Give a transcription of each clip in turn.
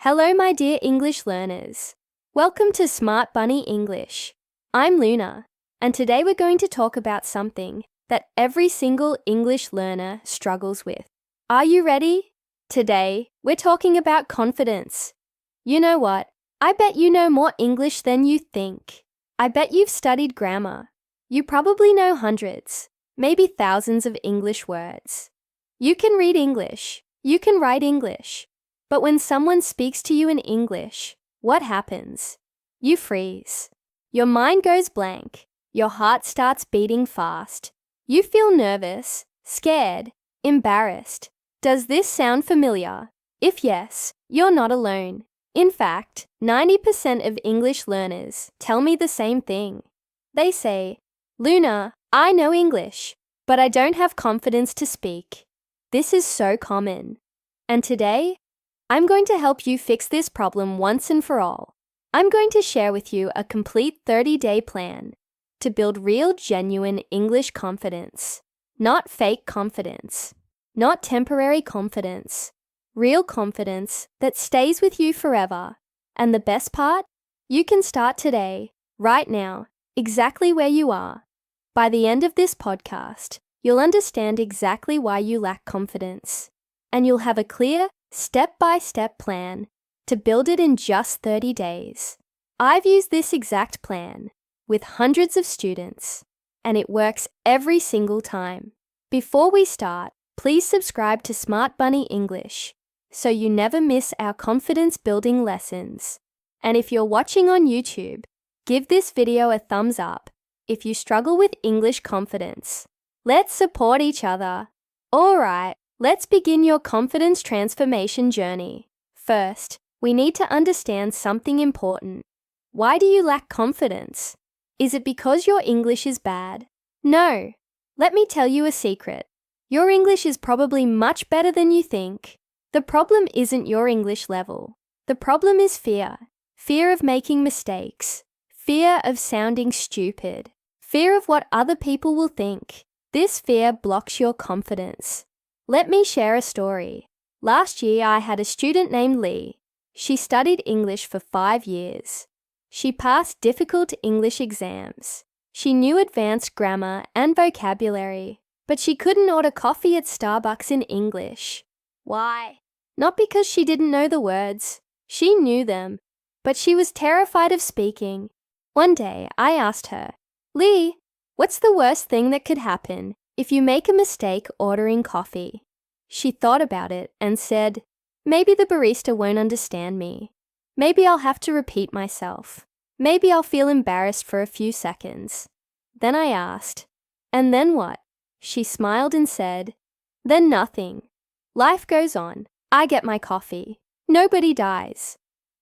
Hello, my dear English learners. Welcome to Smart Bunny English. I'm Luna, and today we're going to talk about something that every single English learner struggles with. Are you ready? Today, we're talking about confidence. You know what? I bet you know more English than you think. I bet you've studied grammar. You probably know hundreds, maybe thousands of English words. You can read English. You can write English. But when someone speaks to you in English, what happens? You freeze. Your mind goes blank. Your heart starts beating fast. You feel nervous, scared, embarrassed. Does this sound familiar? If yes, you're not alone. In fact, 90% of English learners tell me the same thing. They say, "Luna, I know English, but I don't have confidence to speak." This is so common. And today, I'm going to help you fix this problem once and for all. I'm going to share with you a complete 30-day plan to build real, genuine English confidence. Not fake confidence. Not temporary confidence. Real confidence that stays with you forever. And the best part? You can start today, right now, exactly where you are. By the end of this podcast, you'll understand exactly why you lack confidence. And you'll have a clear, step-by-step plan to build it in just 30 days. I've used this exact plan with hundreds of students, and it works every single time. Before we start, please subscribe to Smart Bunny English so you never miss our confidence-building lessons. And if you're watching on YouTube, give this video a thumbs up if you struggle with English confidence. Let's support each other. All right. Let's begin your confidence transformation journey. First, we need to understand something important. Why do you lack confidence? Is it because your English is bad? No. Let me tell you a secret. Your English is probably much better than you think. The problem isn't your English level. The problem is fear. Fear of making mistakes. Fear of sounding stupid. Fear of what other people will think. This fear blocks your confidence. Let me share a story. Last year, I had a student named Lee. She studied English for 5 years. She passed difficult English exams. She knew advanced grammar and vocabulary, but she couldn't order coffee at Starbucks in English. Why? Not because she didn't know the words. She knew them, but she was terrified of speaking. One day, I asked her, "Lee, what's the worst thing that could happen if you make a mistake ordering coffee?" She thought about it and said, "Maybe the barista won't understand me. Maybe I'll have to repeat myself. Maybe I'll feel embarrassed for a few seconds." Then I asked, "And then what?" She smiled and said, "Then nothing. Life goes on. I get my coffee. Nobody dies."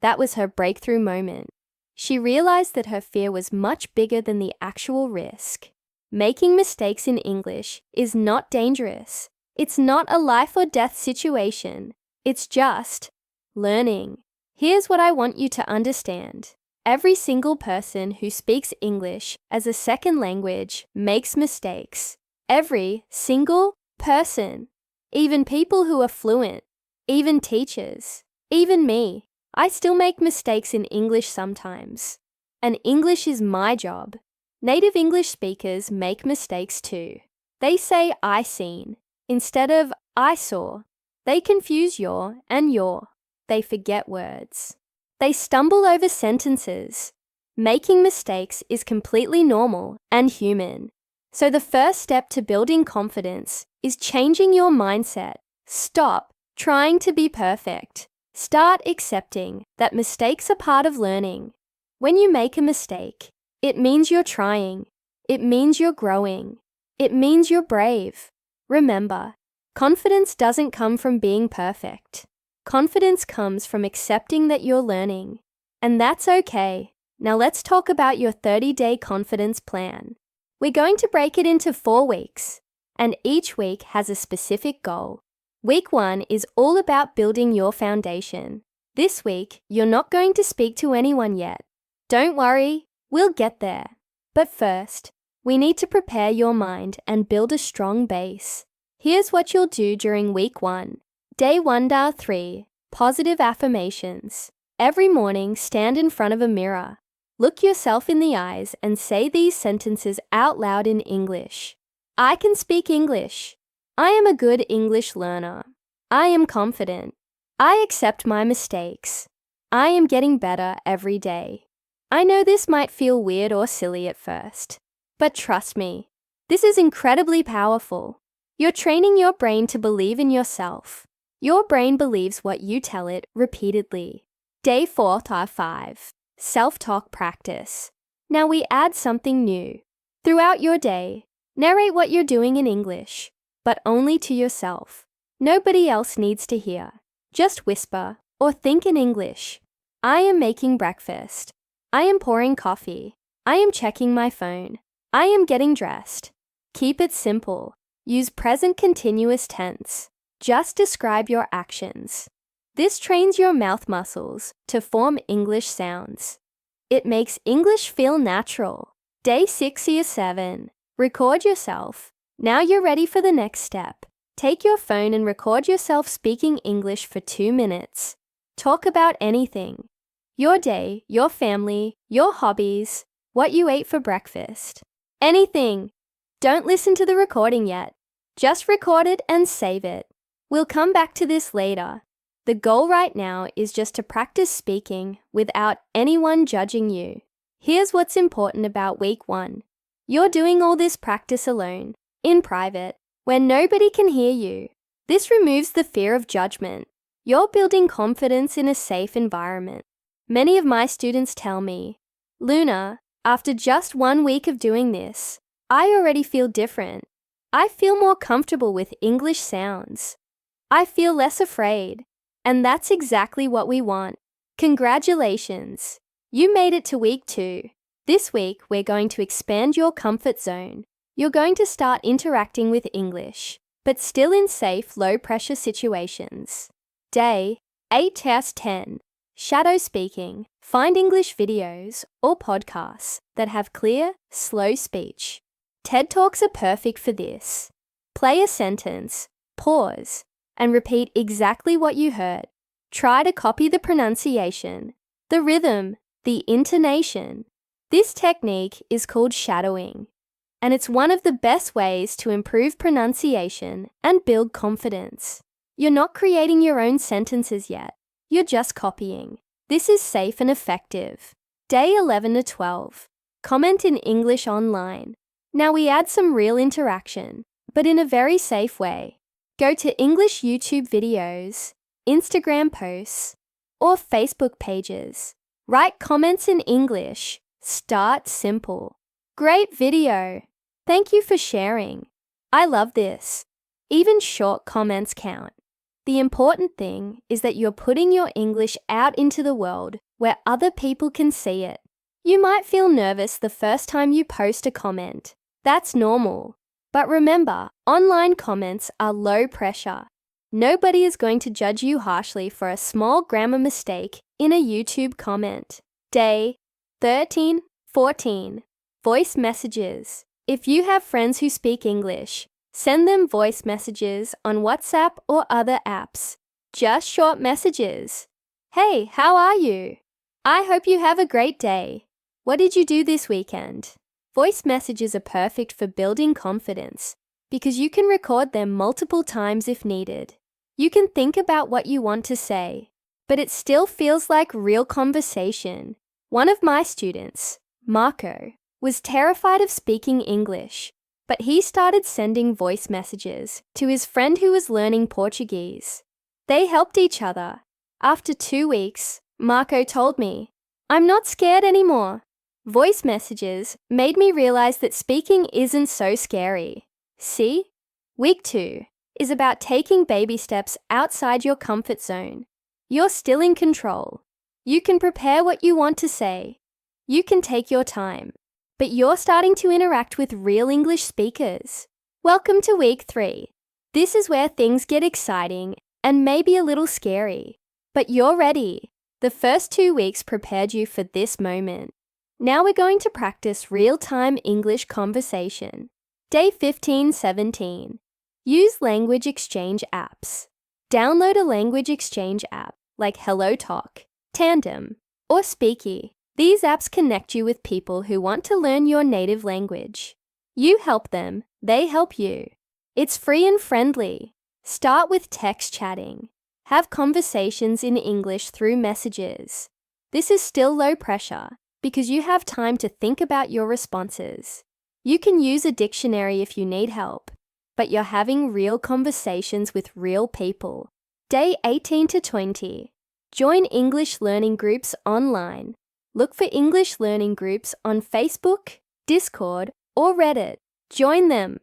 That was her breakthrough moment. She realized that her fear was much bigger than the actual risk. Making mistakes in English is not dangerous. It's not a life or death situation. It's just learning. Here's what I want you to understand. Every single person who speaks English as a second language makes mistakes. Every single person. Even people who are fluent. Even teachers. Even me. I still make mistakes in English sometimes. And English is my job. Native English speakers make mistakes too. They say "I seen" instead of "I saw." They confuse your and your. They forget words. They stumble over sentences. Making mistakes is completely normal and human. So the first step to building confidence is changing your mindset. Stop trying to be perfect. Start accepting that mistakes are part of learning. When you make a mistake, it means you're trying. It means you're growing. It means you're brave. Remember, confidence doesn't come from being perfect. Confidence comes from accepting that you're learning. And that's okay. Now let's talk about your 30-day confidence plan. We're going to break it into 4 weeks, and each week has a specific goal. Week 1 is all about building your foundation. This week, you're not going to speak to anyone yet. Don't worry, we'll get there. But first, we need to prepare your mind and build a strong base. Here's what you'll do during week 1. Day 1-3. Positive affirmations. Every morning, stand in front of a mirror. Look yourself in the eyes and say these sentences out loud in English. I can speak English. I am a good English learner. I am confident. I accept my mistakes. I am getting better every day. I know this might feel weird or silly at first, but trust me, this is incredibly powerful. You're training your brain to believe in yourself. Your brain believes what you tell it repeatedly. Day 4-5. Self-talk practice. Now we add something new. Throughout your day, narrate what you're doing in English, but only to yourself. Nobody else needs to hear. Just whisper or think in English. I am making breakfast. I am pouring coffee. I am checking my phone. I am getting dressed. Keep it simple. Use present continuous tense. Just describe your actions. This trains your mouth muscles to form English sounds. It makes English feel natural. Day 6-7. Record yourself. Now you're ready for the next step. Take your phone and record yourself speaking English for 2 minutes. Talk about anything. Your day, your family, your hobbies, what you ate for breakfast. Anything. Don't listen to the recording yet. Just record it and save it. We'll come back to this later. The goal right now is just to practice speaking without anyone judging you. Here's what's important about week 1. You're doing all this practice alone, in private, where nobody can hear you. This removes the fear of judgment. You're building confidence in a safe environment. Many of my students tell me, Luna, after just 1 week of doing this, I already feel different. I feel more comfortable with English sounds. I feel less afraid. And that's exactly what we want. Congratulations! You made it to week 2. This week, we're going to expand your comfort zone. You're going to start interacting with English, but still in safe, low-pressure situations. Day 8-10. Shadow speaking. Find English videos or podcasts that have clear, slow speech. TED Talks are perfect for this. Play a sentence, pause, and repeat exactly what you heard. Try to copy the pronunciation, the rhythm, the intonation. This technique is called shadowing, and it's one of the best ways to improve pronunciation and build confidence. You're not creating your own sentences yet. You're just copying. This is safe and effective. Day 11-12. Comment in English online. Now we add some real interaction, but in a very safe way. Go to English YouTube videos, Instagram posts, or Facebook pages. Write comments in English. Start simple. Great video. Thank you for sharing. I love this. Even short comments count. The important thing is that you're putting your English out into the world where other people can see it. You might feel nervous the first time you post a comment. That's normal. But remember, online comments are low pressure. Nobody is going to judge you harshly for a small grammar mistake in a YouTube comment. Day 13-14. Voice messages. If you have friends who speak English, send them voice messages on WhatsApp or other apps. Just short messages. Hey, how are you? I hope you have a great day. What did you do this weekend? Voice messages are perfect for building confidence because you can record them multiple times if needed. You can think about what you want to say, but it still feels like real conversation. One of my students, Marco, was terrified of speaking English, but he started sending voice messages to his friend who was learning Portuguese. They helped each other. After 2 weeks, Marco told me, "I'm not scared anymore." Voice messages made me realize that speaking isn't so scary. See? Week 2 is about taking baby steps outside your comfort zone. You're still in control. You can prepare what you want to say. You can take your time. But you're starting to interact with real English speakers. Welcome to week 3. This is where things get exciting and maybe a little scary. But you're ready. The first 2 weeks prepared you for this moment. Now we're going to practice real-time English conversation. Day 15-17. Use language exchange apps. Download a language exchange app. like HelloTalk, Tandem, or Speaky. These apps connect you with people who want to learn your native language. You help them, they help you. It's free and friendly. Start with text chatting. Have conversations in English through messages. This is still low pressure because you have time to think about your responses. You can use a dictionary if you need help, but you're having real conversations with real people. Day 18 to 20. Join English learning groups online. Look for English learning groups on Facebook, Discord, or Reddit. Join them.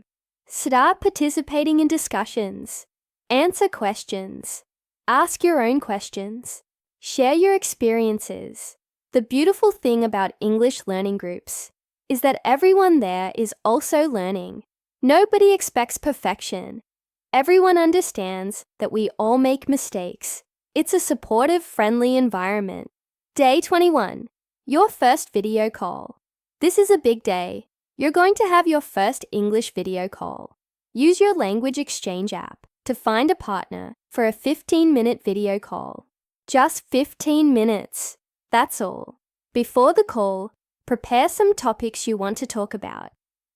Start participating in discussions. Answer questions. Ask your own questions. Share your experiences. The beautiful thing about English learning groups is that everyone there is also learning. Nobody expects perfection. Everyone understands that we all make mistakes. It's a supportive, friendly environment. Day 21. Your first video call. This is a big day. You're going to have your first English video call. Use your language exchange app to find a partner for a 15-minute video call. Just 15 minutes. That's all. Before the call, prepare some topics you want to talk about.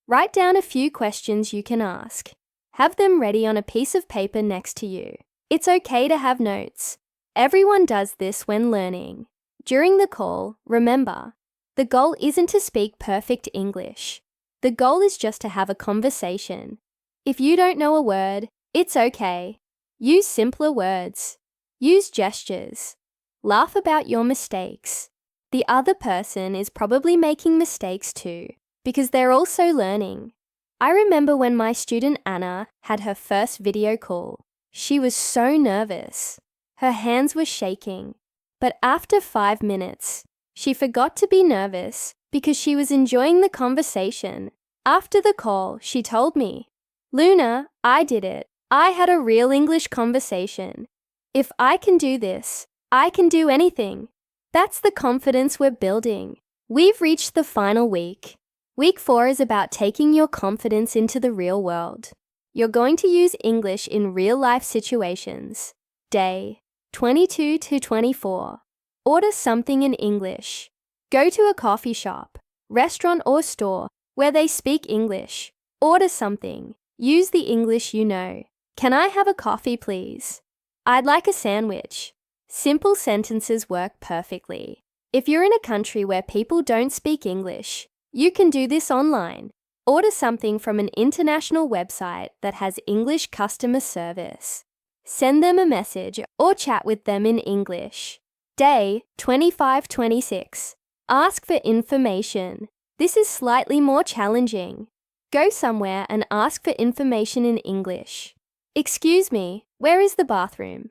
Write down a few questions you can ask. Have them ready on a piece of paper next to you. It's okay to have notes. Everyone does this when learning. During the call, remember, the goal isn't to speak perfect English. The goal is just to have a conversation. If you don't know a word, it's okay. Use simpler words. Use gestures. Laugh about your mistakes. The other person is probably making mistakes too, because they're also learning. I remember when my student Anna had her first video call. She was so nervous. Her hands were shaking. But after 5 minutes, she forgot to be nervous because she was enjoying the conversation. After the call, she told me, "Luna, I did it. I had a real English conversation. If I can do this, I can do anything." That's the confidence we're building. We've reached the final week. Week 4 is about taking your confidence into the real world. You're going to use English in real-life situations. Day 22 to 24. Order something in English. Go to a coffee shop, restaurant or store where they speak English. Order something. Use the English you know. "Can I have a coffee, please?" "I'd like a sandwich." Simple sentences work perfectly. If you're in a country where people don't speak English, you can do this online. Order something from an international website that has English customer service. Send them a message or chat with them in English. Day 25-26. Ask for information. This is slightly more challenging. Go somewhere and ask for information in English. "Excuse me, where is the bathroom?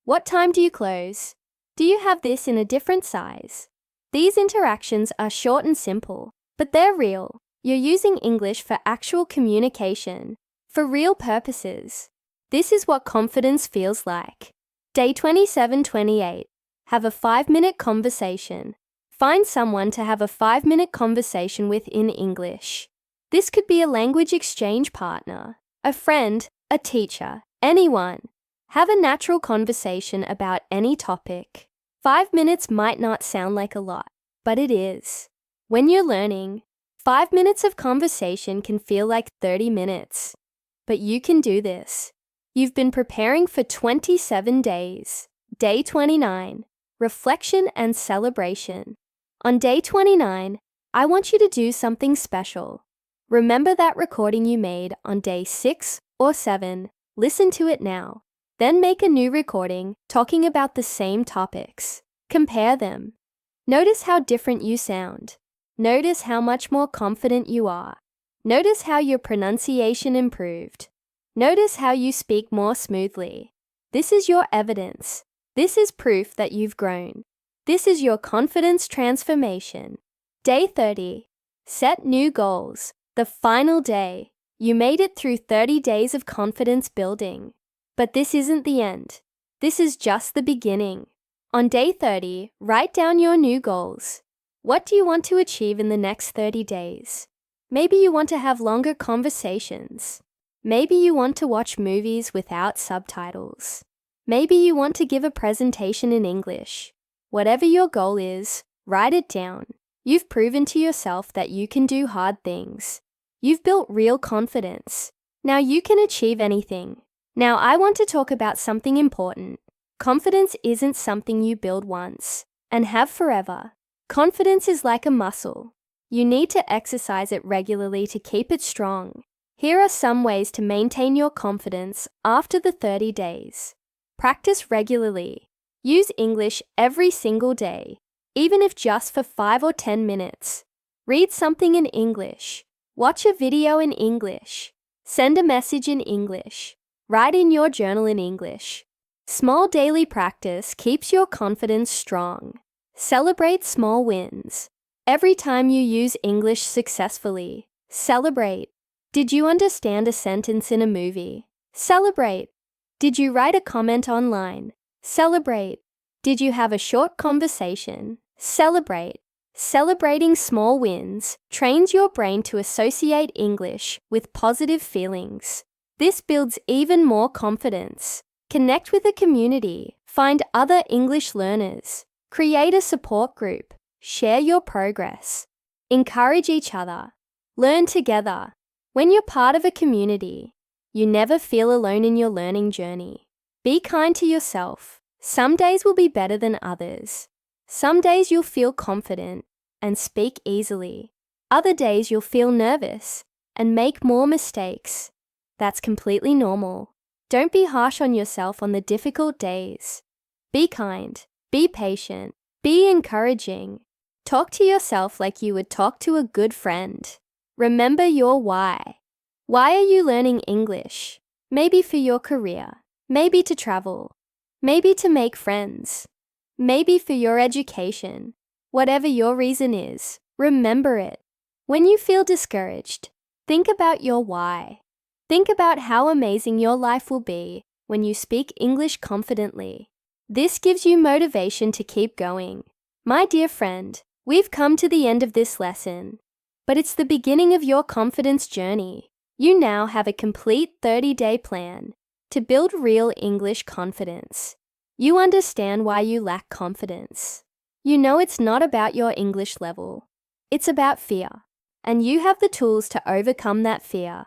What time do you close? Do you have this in a different size?" These interactions are short and simple, but they're real. You're using English for actual communication, for real purposes. This is what confidence feels like. Day 27-28. Have a 5-minute conversation. Find someone to have a 5-minute conversation with in English. This could be a language exchange partner, a friend, a teacher, anyone. Have a natural conversation about any topic. 5 minutes might not sound like a lot, but it is. When you're learning, 5 minutes of conversation can feel like 30 minutes. But you can do this. You've been preparing for 27 days. Day 29. Reflection and celebration. On day 29, I want you to do something special. Remember that recording you made on day 6 or 7. Listen to it now. Then make a new recording talking about the same topics. Compare them. Notice how different you sound. Notice how much more confident you are. Notice how your pronunciation improved. Notice how you speak more smoothly. This is your evidence. This is proof that you've grown. This is your confidence transformation. Day 30. Set new goals. The final day. You made it through 30 days of confidence building. But this isn't the end. This is just the beginning. On day 30, write down your new goals. What do you want to achieve in the next 30 days? Maybe you want to have longer conversations. Maybe you want to watch movies without subtitles. Maybe you want to give a presentation in English. Whatever your goal is, write it down. You've proven to yourself that you can do hard things. You've built real confidence. Now you can achieve anything. Now I want to talk about something important. Confidence isn't something you build once and have forever. Confidence is like a muscle. You need to exercise it regularly to keep it strong. Here are some ways to maintain your confidence after the 30 days. Practice regularly. Use English every single day, even if just for 5 or 10 minutes. Read something in English. Watch a video in English. Send a message in English. Write in your journal in English. Small daily practice keeps your confidence strong. Celebrate small wins. Every time you use English successfully, celebrate. Did you understand a sentence in a movie? Celebrate. Did you write a comment online? Celebrate. Did you have a short conversation? Celebrate. Celebrating small wins trains your brain to associate English with positive feelings. This builds even more confidence. Connect with a community. Find other English learners. Create a support group. Share your progress. Encourage each other. Learn together. When you're part of a community, you never feel alone in your learning journey. Be kind to yourself. Some days will be better than others. Some days you'll feel confident and speak easily. Other days you'll feel nervous and make more mistakes. That's completely normal. Don't be harsh on yourself on the difficult days. Be kind. Be patient. Be encouraging. Talk to yourself like you would talk to a good friend. Remember your why. Why are you learning English? Maybe for your career. Maybe to travel. Maybe to make friends. Maybe for your education. Whatever your reason is, remember it. When you feel discouraged, think about your why. Think about how amazing your life will be when you speak English confidently. This gives you motivation to keep going. My dear friend, we've come to the end of this lesson, but it's the beginning of your confidence journey. You now have a complete 30-day plan to build real English confidence. You understand why you lack confidence. You know it's not about your English level. It's about fear, and you have the tools to overcome that fear.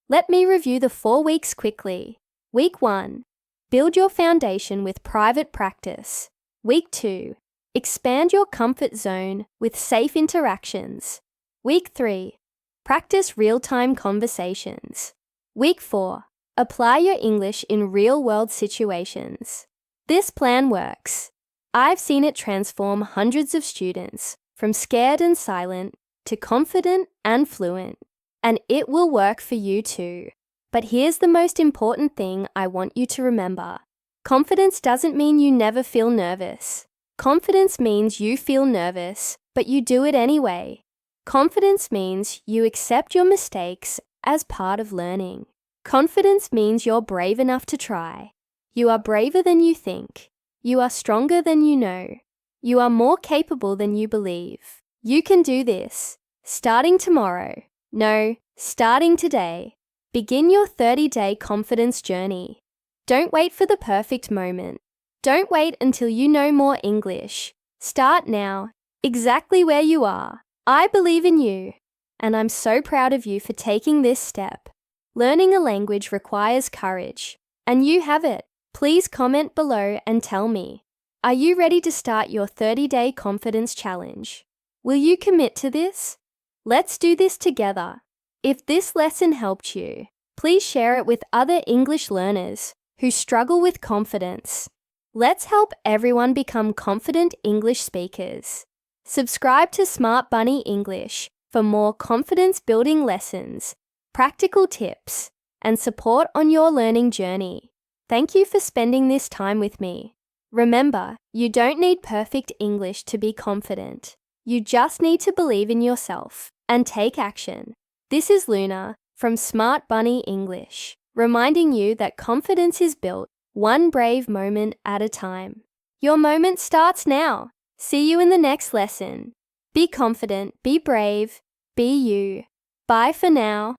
Let me review the 4 weeks quickly. Week 1. Build your foundation with private practice. Week 2. Expand your comfort zone with safe interactions. Week 3. Practice real-time conversations. Week 4. Apply your English in real-world situations. This plan works. I've seen it transform hundreds of students from scared and silent to confident and fluent. And it will work for you too. But here's the most important thing I want you to remember. Confidence doesn't mean you never feel nervous. Confidence means you feel nervous, but you do it anyway. Confidence means you accept your mistakes as part of learning. Confidence means you're brave enough to try. You are braver than you think. You are stronger than you know. You are more capable than you believe. You can do this. Starting tomorrow. No, starting today. Begin your 30-day confidence journey. Don't wait for the perfect moment. Don't wait until you know more English. Start now, exactly where you are. I believe in you, and I'm so proud of you for taking this step. Learning a language requires courage, and you have it. Please comment below and tell me. Are you ready to start your 30-day confidence challenge? Will you commit to this? Let's do this together. If this lesson helped you, please share it with other English learners who struggle with confidence. Let's help everyone become confident English speakers. Subscribe to Smart Bunny English for more confidence-building lessons, practical tips, and support on your learning journey. Thank you for spending this time with me. Remember, you don't need perfect English to be confident. You just need to believe in yourself and take action. This is Luna from Smart Bunny English, reminding you that confidence is built one brave moment at a time. Your moment starts now. See you in the next lesson. Be confident, be brave, be you. Bye for now.